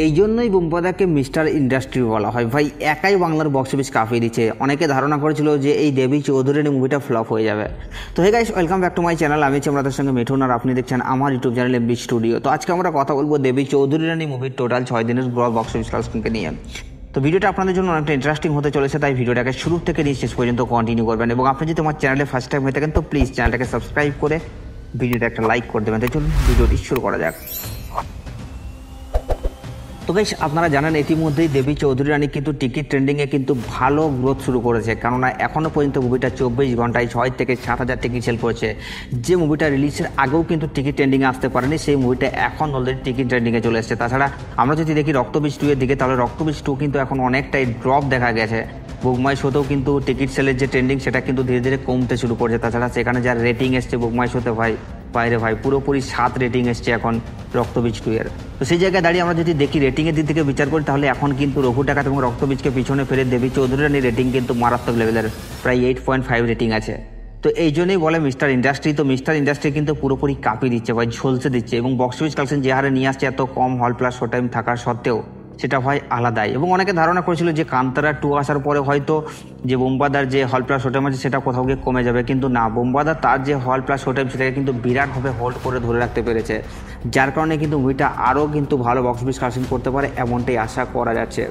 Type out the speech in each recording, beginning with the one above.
এই জন্যই বুম্বাদাকে mister industry বলা হয়। ভাই একাই বাংলার বক্স অফিস কাঁপিয়ে দিচ্ছে। অনেকে ধারণা করেছিল যে এই দেবী চৌধুরীর মুভিটা ফ্লপ হয়ে যাবে। তো hey guys, welcome back to my channel. আমি আপনাদের সঙ্গে মিঠুন আর আপনি দেখছেন আমার ইউটিউব চ্যানেল এমবি স্টুডিও। তো আজকে আমরা কথা বলবো দেবী চৌধুরী রানী মুভির টোটাল 6 দিনের বক্স অফিস কালেকশনকে নিয়ে। তো ভিডিওটা আপনাদের জন্য অনেকটা ইন্টারেস্টিং হতে চলেছে, তাই ভিডিওটাকে শুরু থেকে নিয়ে শেষ পর্যন্ত কন্টিনিউ করবেন। এবং আপনি যদি আমার চ্যানেলে ফার্স্ট টাইম হয়ে থাকেন তো প্লিজ চ্যানেলটাকে সাবস্ক্রাইব করে ভিডিওটা একটা লাইক করে দেবেন। তাই চলুন ভিডিওটি শুরু করা যাক। তো গাইস, আপনারা জানেন ইতিমধ্যেই দেবী চৌধুরী রানী কিন্তু টিকিট ট্রেন্ডিংয়ে কিন্তু ভালো গ্রোথ শুরু করেছে, কেননা এখনও পর্যন্ত মুভিটা 24 ঘন্টায় 6 থেকে 7,000 টিকিট সেল করেছে। যে মুভিটা রিলিজের আগেও কিন্তু টিকিট ট্রেন্ডিংয়ে আসতে পারেনি, সেই মুভিটা এখন অলরেডি টিকিট ট্রেন্ডিংয়ে চলে এসেছে। তাছাড়া আমরা যদি দেখি রক্তবীজ 2 এর দিকে, তাহলে রক্তবীজ 2 কিন্তু এখন অনেকটাই ড্রপ দেখা গেছে। বুকমাই শোতেও কিন্তু টিকিট সেলের যে ট্রেন্ডিং সেটা কিন্তু ধীরে ধীরে কমতে শুরু করছে। তাছাড়া সেখানে যার রেটিং এসছে বুকমাই শোতে বাইরে পুরোপুরি 7 রেটিং এসছে এখন রক্তবীজ 2 এর। তো সেই জায়গায় দাঁড়িয়ে আমরা যদি দেখি রেটিংয়ের দিক থেকে বিচার করি, তাহলে এখন কিন্তু রঘু ডাকাত এবং রক্তবীজকে পিছনে ফেলে দেবী চৌধুরী রানীর রেটিং কিন্তু মারাত্মক লেভেলের, প্রায় 8.5 রেটিং আছে। তো এই জন্যই বলে মিস্টার ইন্ডাস্ট্রি। তো মিস্টার ইন্ডাস্ট্রি কিন্তু পুরোপুরি কাঁপিয়ে দিচ্ছে ভাই, ঝলসে দিচ্ছে। এবং বক্স অফিস কালেকশন যে হারে নিয়ে আসছে, এত কম হল প্লাস শো টাইম থাকার সত্ত্বেও সেটা হয় আলাদাই। এবং অনেকে ধারণা করেছিল যে কান্তারা 2 আসার পরে হয়তো যে বোম্বাদার যে হল প্লাস শো টাইম আছে সেটা কোথাও গিয়ে কমে যাবে, কিন্তু না, বোম্বাদার তার যে হল প্লাস শো টাইম সেটাকে কিন্তু বিরাটভাবে হোল্ড করে ধরে রাখতে পেরেছে, যার কারণে কিন্তু মুভিটা আরও কিন্তু ভালো বক্স অফিস কালেকশন করতে পারে এমনটাই আশা করা যাচ্ছে।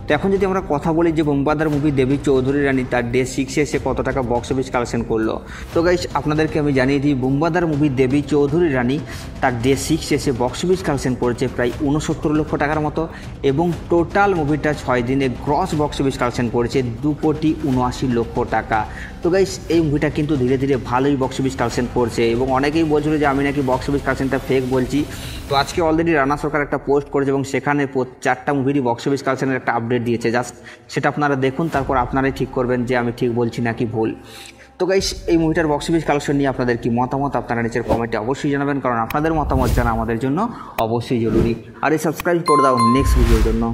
তো এখন যদি আমরা কথা বলি যে বোম্বাদার মুভি দেবী চৌধুরী রানী তার ডে 6 এসে কত টাকা বক্স অফিস কালেকশন করলো, তো গাইস আপনাদেরকে আমি জানিয়ে দিই, বোম্বাদার মুভি দেবী চৌধুরী রানী তার ডে 6 এসে বক্স অফিস কালেকশন করেছে প্রায় 69 লক্ষ টাকার মতো। এবং টোটাল মুভিটা 6 দিনে গ্রস বক্স অফিস কালেকশন করেছে 2,79,00,000 টাকা। তো গাইস এই মুভিটা কিন্তু ধীরে ধীরে ভালোই বক্স অফিস কালেকশন করছে। এবং অনেকেই বলছিল যে আমি নাকি বক্স অফিস কালেকশনটা ফেক বলছি। তো আজকে অলরেডি রানা সরকার একটা পোস্ট করেছে এবং সেখানে 4টা মুভিরই বক্স অফিস কালেকশনের একটা আপডেট দিয়েছে। জাস্ট সেটা আপনারা দেখুন, তারপর আপনারাই ঠিক করবেন যে আমি ঠিক বলছি নাকি ভুল। তো গাইস এই মুভিটার বক্স অফিস কালেকশন নিয়ে আপনাদের কি মতামত আপনারা নিচের কমেন্টে অবশ্যই জানাবেন, কারণ আপনাদের মতামত জানা আমাদের জন্য অবশ্যই জরুরি। আর এই সাবস্ক্রাইব করে দাও নেক্সট ভিডিওর জন্য।